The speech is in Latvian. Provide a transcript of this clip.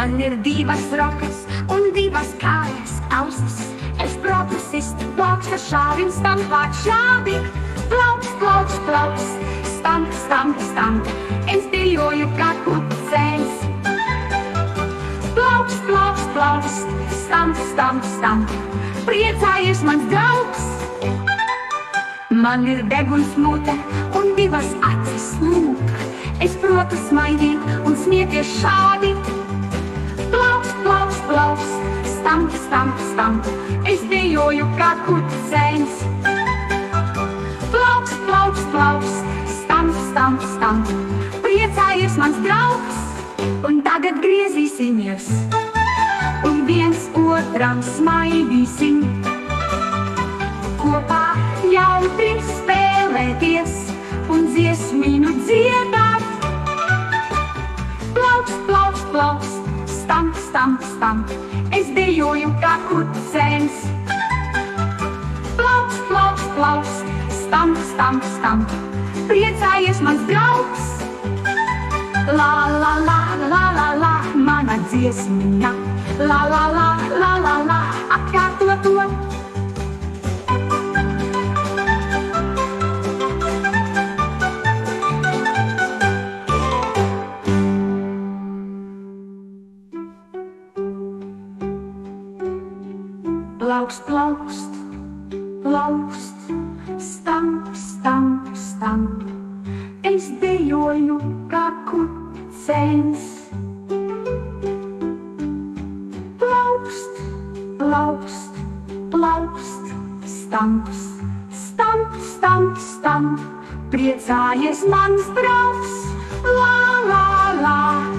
Man ir divas rokas un divas kājas ausis. Es protu sist, plaukst ar šāvim, stampāt šādi. Plaukst, plaukst, plaukst, stamp, stamp, stamp. Es dejoju kā kucēns. Plaukst, plaukst, plaukst, stamp, stamp, stamp. Priecājies mans draugs. Man ir deguns mute un divas acis lūk. Es protu smaidīt un smieties šādi. Plaukst, plaukst, plaukst, stamp, stamp, stamp. Es dejoju kā kucēns. Plaukst, plaukst, plaukst, stamp, stamp, stamp. Priecājies mans draugs. Un tagad griezīsimies un viens otram smaidīsim. Kopā ļautri spēlēties un dziesmīnu dziedāt. Plaukst, plaukst, plaukst, stamp, stamp, stamp. Es dejoju kā kucēns. Plaukst, plaukst, plaukst, stamp, stamp, stamp. Priecājies mans draugs. La, la, la, la, la, la, mana dziesmiņa. La, la, la, la, la, la, atkārto to. Plaukst, plaukst, plaukst, stamp, stamp, stamp. Es dejoju kā kucēns. Plaukst, plaukst, plaukst, stamps, stamp, stamp, stamp. Priecājies mans draugs. La, la, la.